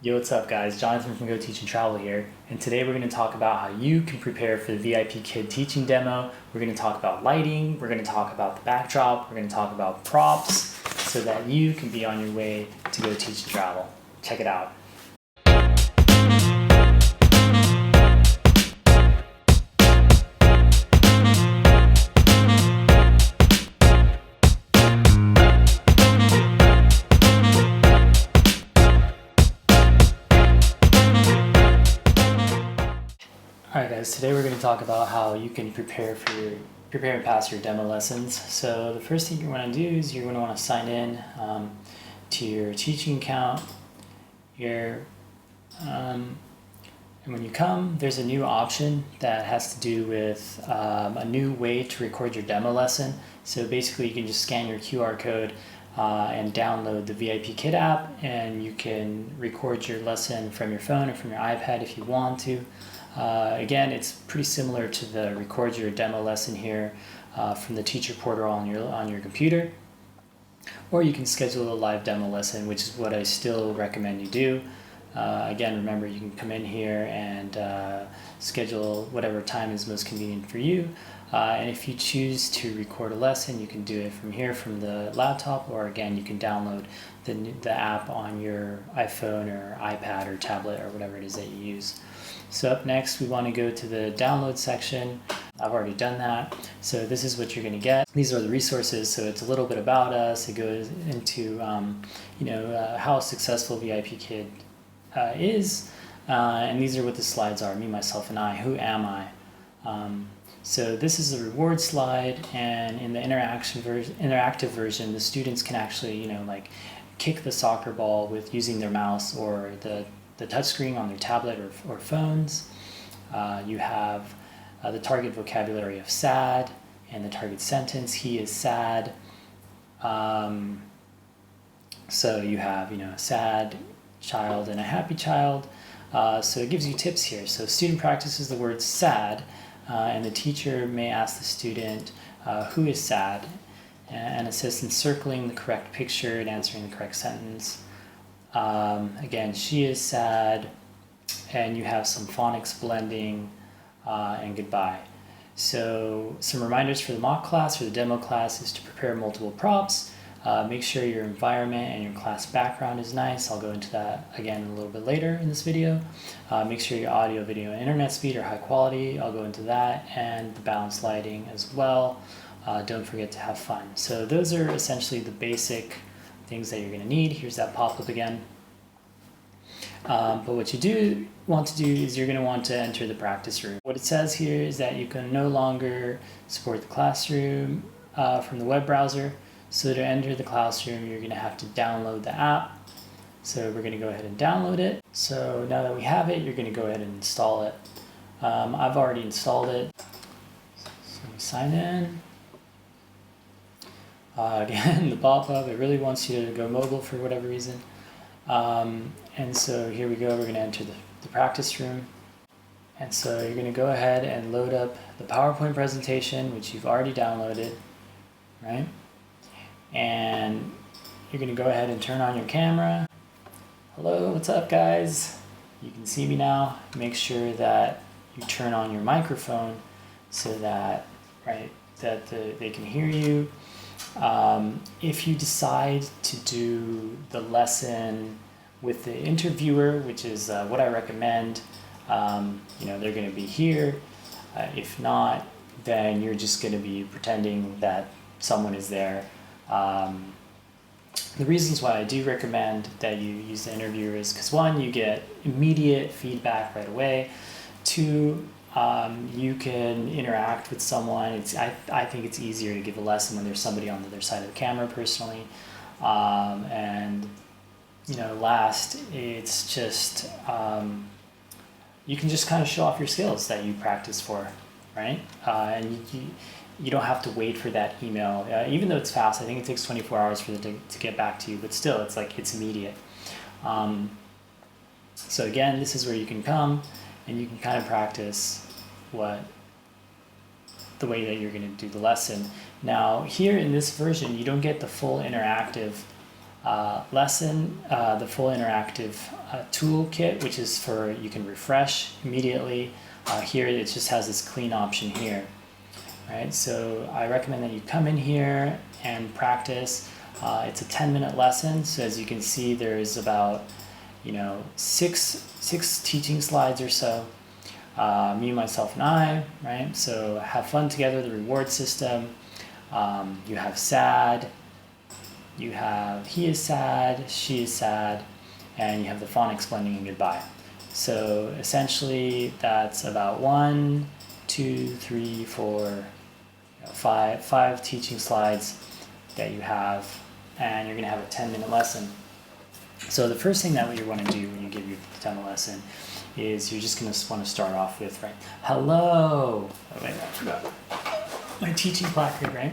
Yo, what's up guys? Jonathan from Go Teach and Travel here, and today we're going to talk about how you can prepare for the VIPKID teaching demo. We're going to talk about lighting, we're going to talk about the backdrop, we're going to talk about props, so that you can be on your way to Go Teach and Travel. Check it out. Alright guys, today we're going to talk about how you can prepare and pass your demo lessons. So the first thing you want to do is you're going to want to sign in to your teaching account. And when you come, there's a new option that has to do with a new way to record your demo lesson. So basically you can just scan your QR code and download the VIPKID app, and you can record your lesson from your phone or from your iPad if you want to. Again, it's pretty similar to the record your demo lesson here from the teacher portal on your computer. Or you can schedule a live demo lesson, which is what I still recommend you do. Again, remember, you can come in here and schedule whatever time is most convenient for you. And if you choose to record a lesson, you can do it from here, from the laptop, or again, you can download the app on your iPhone or iPad or tablet or whatever it is that you use. So up next, we want to go to the download section. I've already done that. So this is what you're going to get. These are the resources. So it's a little bit about us. It goes into how successful VIPKID is. And these are what the slides are: me, myself, and I. Who am I? So this is the reward slide, and in the interactive version, the students can actually, kick the soccer ball with using their mouse or the touchscreen on their tablet or phones. You have the target vocabulary of sad and the target sentence, he is sad. So you have, a sad child and a happy child. So it gives you tips here. So student practices the word sad, and the teacher may ask the student who is sad, and assists in circling the correct picture and answering the correct sentence. Again, she is sad, and you have some phonics blending, and goodbye. So some reminders for the mock class or the demo class is to prepare multiple props. Make sure your environment and your class background is nice. I'll go into that again a little bit later in this video. Make sure your audio, video, and internet speed are high quality. I'll go into that, and the balanced lighting as well. Don't forget to have fun. So those are essentially the basic things that you're going to need. Here's that pop-up again. But what you do want to do is you're going to want to enter the practice room. What it says here is that you can no longer support the classroom from the web browser. So to enter the classroom, you're going to have to download the app. So we're going to go ahead and download it. So now that we have it, you're going to go ahead and install it. I've already installed it. So we sign in. Again, the pop-up, it really wants you to go mobile for whatever reason. And so here we go, we're going to enter the practice room. And so you're going to go ahead and load up the PowerPoint presentation, which you've already downloaded, right? And you're going to go ahead and turn on your camera. Hello, what's up guys? You can see me now. Make sure that you turn on your microphone so that, they can hear you. If you decide to do the lesson with the interviewer, which is what I recommend, they're going to be here. If not, then you're just going to be pretending that someone is there. The reasons why I do recommend that you use the interviewer is because, one, you get immediate feedback right away. Two, you can interact with someone. I think it's easier to give a lesson when there's somebody on the other side of the camera personally. And last, it's just you can just kind of show off your skills that you practice for, right? And you don't have to wait for that email, even though it's fast. I think it takes 24 hours for them to get back to you, but still, it's immediate. So again, this is where you can come and you can kind of practice the way that you're going to do the lesson. Now, here in this version, you don't get the full interactive lesson, the full interactive toolkit, which is for, you can refresh immediately. Here it just has this clean option here, right? So I recommend that you come in here and practice. It's a 10-minute lesson, so as you can see, there's about, you know, six teaching slides or so. Me, myself, and I, right? So have fun together, the reward system. You have sad, you have he is sad, she is sad, and you have the phonics blending and goodbye. So essentially that's about 1, 2, 3, 4, 5 teaching slides that you have, and you're gonna have a 10-minute lesson. So the first thing that you want to do when you give your demo lesson is you're just going to want to start off with, right, hello. Oh wait, I forgot my teaching placard, right?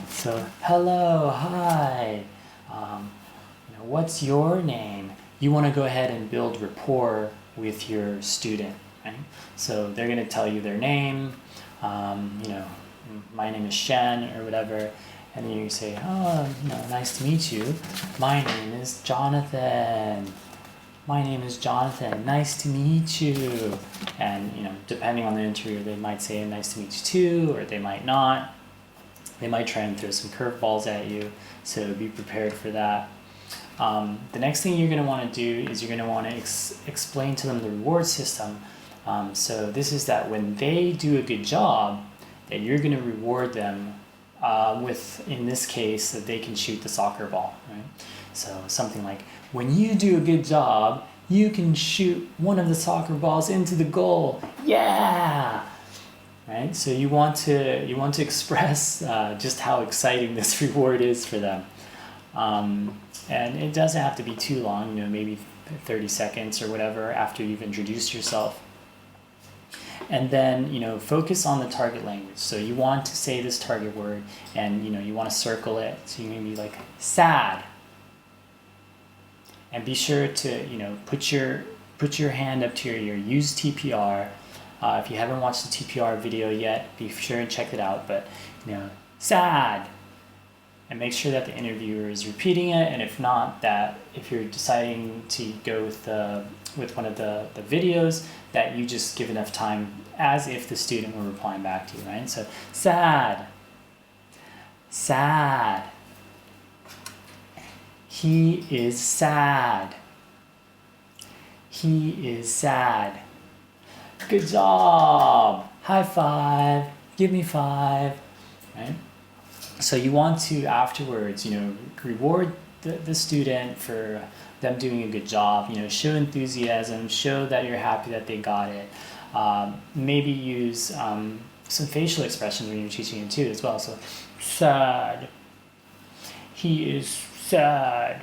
So hello, hi, you know, what's your name? You want to go ahead and build rapport with your student, right? So they're going to tell you their name, you know, my name is Shen or whatever. And then you say, oh, you know, nice to meet you. My name is Jonathan. My name is Jonathan. Nice to meet you. And, you know, depending on the interviewer, they might say, nice to meet you too, or they might not. They might try and throw some curveballs at you, so be prepared for that. The next thing you're going to want to do is you're going to want to explain to them the reward system. So this is that when they do a good job, that you're going to reward them with, in this case, that they can shoot the soccer ball, right? So something like, when you do a good job, you can shoot one of the soccer balls into the goal. Yeah! Right? So you want to express just how exciting this reward is for them. And it doesn't have to be too long, you know, maybe 30 seconds or whatever after you've introduced yourself. And then, you know, focus on the target language. So you want to say this target word, and, you know, you want to circle it. So you can be like, sad. And be sure to, you know, put your hand up to your ear. Use TPR. If you haven't watched the TPR video yet, be sure and check it out. But, you know, sad. And make sure that the interviewer is repeating it. And if not, that if you're deciding to go with one of the videos, that you just give enough time as if the student were replying back to you, right? So, sad. Sad. He is sad. He is sad. Good job. High five. Give me 5. Right? So you want to afterwards, you know, reward the student for them doing a good job. You know, show enthusiasm. Show that you're happy that they got it. Maybe use some facial expressions when you're teaching it too as well. So, sad. He is sad.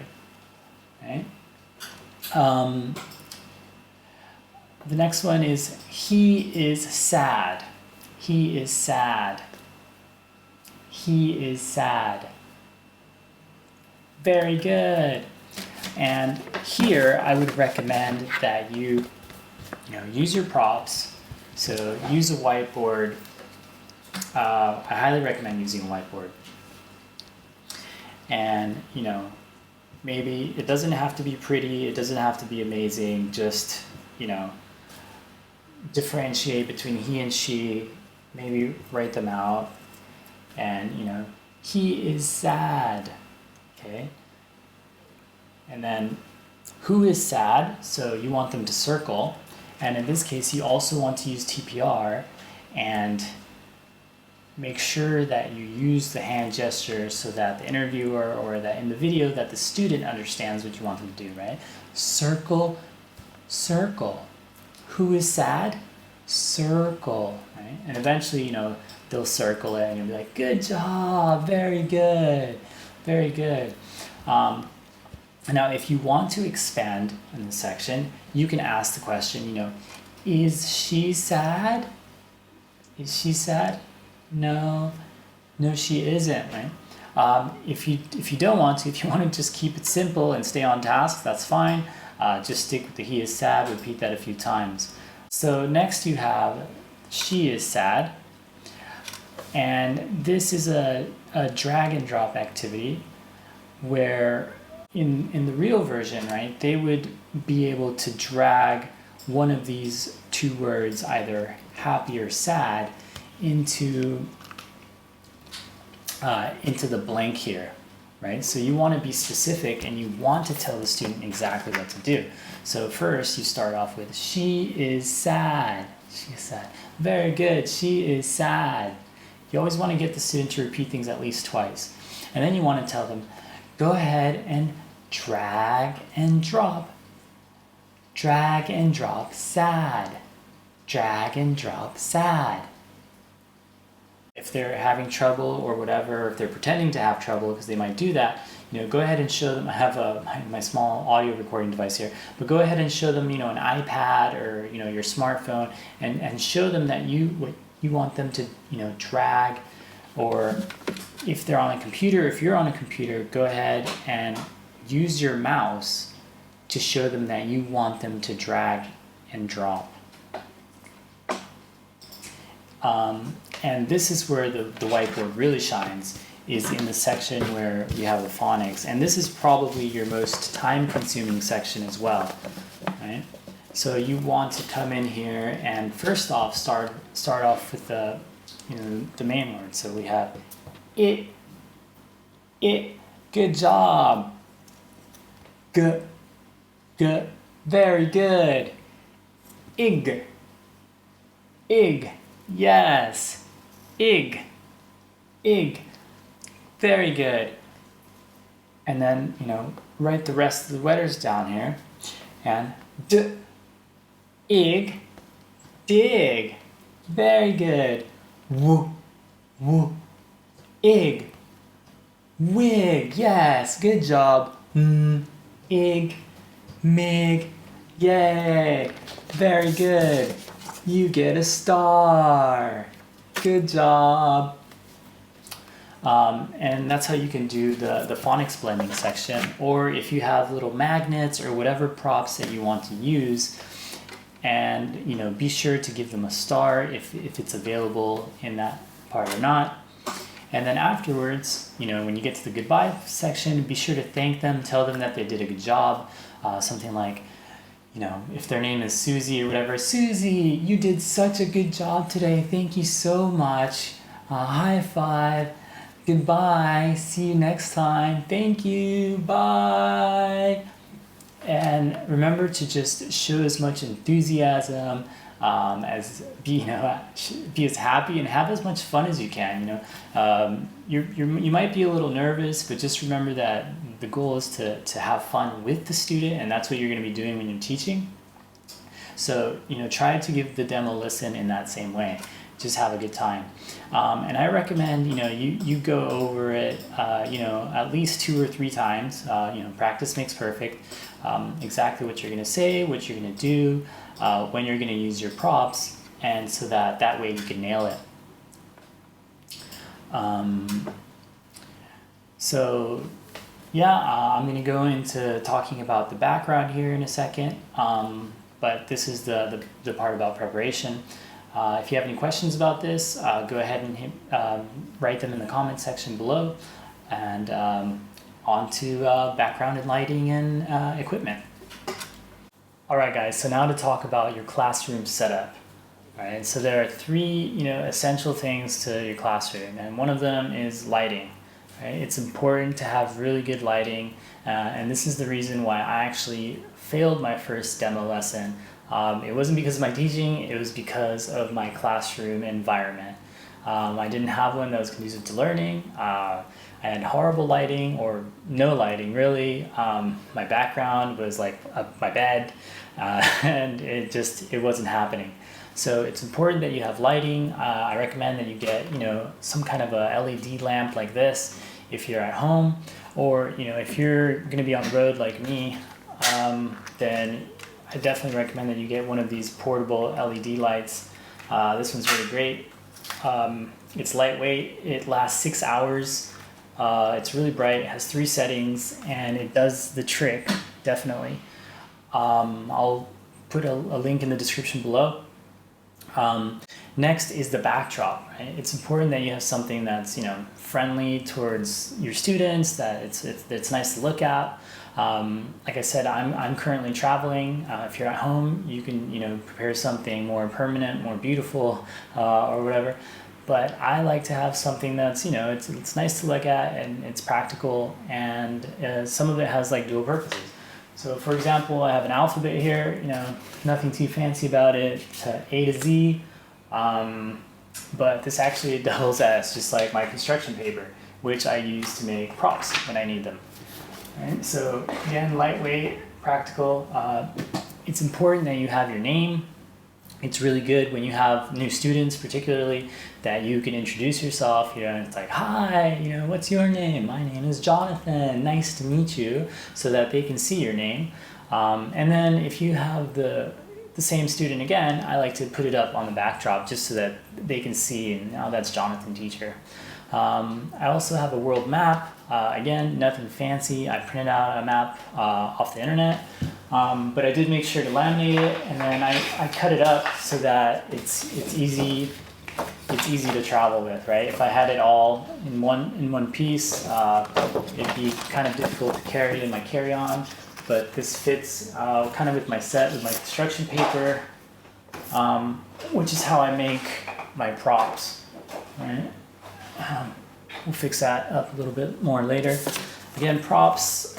Right? The next one is, he is sad. He is sad. He is sad. Very good. And here I would recommend that you use your props. So use a whiteboard. I highly recommend using a whiteboard. And, you know, maybe it doesn't have to be pretty, it doesn't have to be amazing, just, you know, differentiate between he and she, maybe write them out. And, you know, he is sad, okay? And then, who is sad? So you want them to circle. And in this case, you also want to use TPR and make sure that you use the hand gesture so that the interviewer, or that in the video, that the student understands what you want them to do, right? Circle, circle. Who is sad? Circle, right? And eventually, you know, they'll circle it and you'll be like, good job, very good, very good. Now, if you want to expand in this section, you can ask the question, you know, is she sad? Is she sad? No, she isn't, right? If you don't want to, if you want to just keep it simple and stay on task, that's fine. Just stick with the he is sad, repeat that a few times. So next you have she is sad. And this is a drag and drop activity where in the real version, right, they would be able to drag one of these two words, either happy or sad, into the blank here, right? So you want to be specific and you want to tell the student exactly what to do. So first you start off with, she is sad. She is sad. Very good. She is sad. You always want to get the student to repeat things at least twice. And then you want to tell them, go ahead and drag and drop. Drag and drop, sad. Drag and drop, sad. If they're having trouble or whatever, if they're pretending to have trouble, because they might do that, go ahead and show them. I have my small audio recording device here, but go ahead and show them, an iPad or your smartphone, and show them that you want them to drag, or if they're on a computer, if you're on a computer, go ahead and use your mouse to show them that you want them to drag and drop. And this is where the whiteboard really shines, is in the section where you have the phonics. And this is probably your most time-consuming section as well, right? So you want to come in here and first off start off with the main word. So we have it, good job, good, very good, ig, yes, ig, very good. And then, write the rest of the letters down here. And ig, dig, very good. Ig, wig, yes, good job. Ig, mig, yay, very good. You get a star. Good job. And that's how you can do the phonics blending section. Or if you have little magnets or whatever props that you want to use, and be sure to give them a star if it's available in that part or not. And then afterwards, when you get to the goodbye section, be sure to thank them, tell them that they did a good job. Something like, if their name is Susie or whatever, Susie, you did such a good job today. Thank you so much. High five. Goodbye. See you next time. Thank you. Bye. And remember to just show as much enthusiasm, as be as happy and have as much fun as you can. You might be a little nervous, but just remember that the goal is to have fun with the student, and that's what you're going to be doing when you're teaching. So try to give the demo lesson in that same way. Just have a good time, and I recommend you go over it at least 2 or 3 times. Practice makes perfect. Exactly what you're going to say, what you're going to do, when you're going to use your props, and so that way you can nail it. So yeah, I'm going to go into talking about the background here in a second, but this is the part about preparation. If you have any questions about this, go ahead and write them in the comment section below, and on to background and lighting and equipment. Alright guys, so now to talk about your classroom setup. Alright, so there are 3 essential things to your classroom, and one of them is lighting. Right? It's important to have really good lighting, and this is the reason why I actually failed my first demo lesson. It wasn't because of my teaching, it was because of my classroom environment. I didn't have one that was conducive to learning. I had horrible lighting, or no lighting really. My background was like my bed, and it wasn't happening. So it's important that you have lighting. I recommend that you get some kind of a LED lamp like this if you're at home, or if you're going to be on the road like me, then I definitely recommend that you get one of these portable LED lights. This one's really great. It's lightweight, it lasts 6 hours, it's really bright, it has 3 settings, and it does the trick, definitely. I'll put a link in the description below. Next is the backdrop, right? It's important that you have something that's friendly towards your students, that it's nice to look at. Like I said, I'm currently traveling. If you're at home, you can, prepare something more permanent, more beautiful, or whatever. But I like to have something that's, it's nice to look at and it's practical, and some of it has like dual purposes. So for example, I have an alphabet here, nothing too fancy about it, to A to Z, but this actually doubles as just like my construction paper, which I use to make props when I need them. Right? So again, lightweight, practical. It's important that you have your name. It's really good when you have new students, particularly, that you can introduce yourself. It's like, hi, what's your name? My name is Jonathan. Nice to meet you, so that they can see your name. And then if you have the same student again, I like to put it up on the backdrop just so that they can see, and now that's Jonathan teacher. I also have a world map. Again, nothing fancy. I printed out a map off the internet, but I did make sure to laminate it, and then I cut it up so that it's easy to travel with, right? If I had it all in one piece, it'd be kind of difficult to carry in my carry-on. But this fits kind of with my set, with my construction paper, which is how I make my props, right? We'll fix that up a little bit more later. Again, props,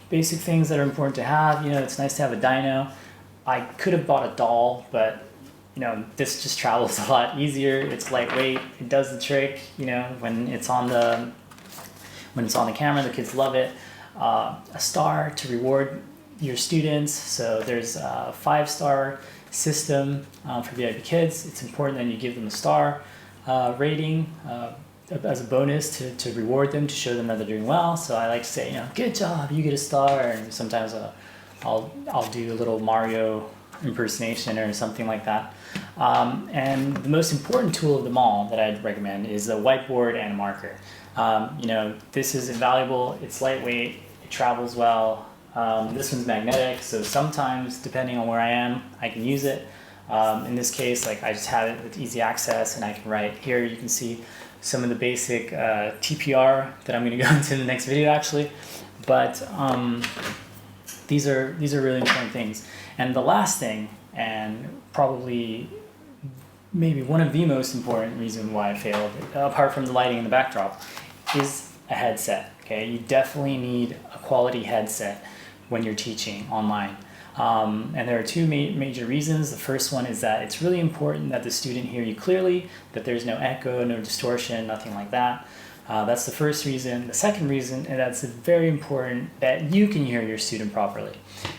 basic things that are important to have. It's nice to have a dyno. I could have bought a doll, but this just travels a lot easier. It's lightweight. It does the trick. When it's on the camera, the kids love it. A star to reward your students. So there's a 5-star system for VIPKIDs. It's important that you give them a star rating as a bonus to reward them, to show them that they're doing well. So I like to say, good job, you get a star, and sometimes I'll do a little Mario impersonation or something like that. And the most important tool of them all that I'd recommend is a whiteboard and a marker. This is invaluable. It's lightweight. It travels well. This one's magnetic, so sometimes, depending on where I am, I can use it. In this case, I just have it with easy access, and I can write here. You can see some of the basic TPR that I'm going to go into in the next video, actually. But these are really important things. And the last thing, and probably maybe one of the most important reasons why I failed, apart from the lighting in the backdrop, is a headset. Okay, you definitely need a quality headset when you're teaching online. And there are two major reasons. The first one is that it's really important that the student hear you clearly, that there's no echo, no distortion, nothing like that. That's the first reason. The second reason, and that's very important, that you can hear your student properly.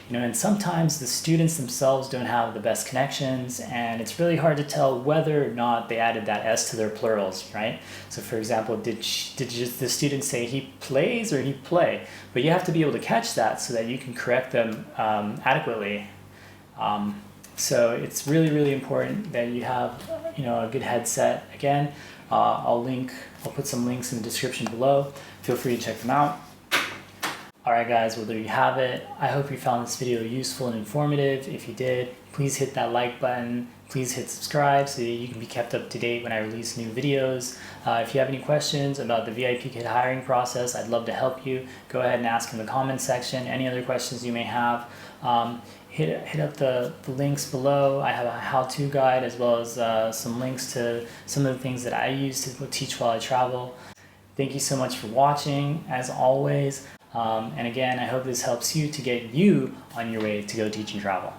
And sometimes the students themselves don't have the best connections, and it's really hard to tell whether or not they added that S to their plurals, right? So for example, did the student say he plays or he play? But you have to be able to catch that so that you can correct them adequately. So it's really, really important that you have, a good headset. Again, I'll put some links in the description below. Feel free to check them out. Alright guys, well there you have it. I hope you found this video useful and informative. If you did, please hit that like button. Please hit subscribe so that you can be kept up to date when I release new videos. If you have any questions about the VIPKID hiring process, I'd love to help you. Go ahead and ask in the comments section. Any other questions you may have, hit up the links below. I have a how-to guide as well as some links to some of the things that I use to teach while I travel. Thank you so much for watching, as always. And again, I hope this helps you to get you on your way to go teach and travel.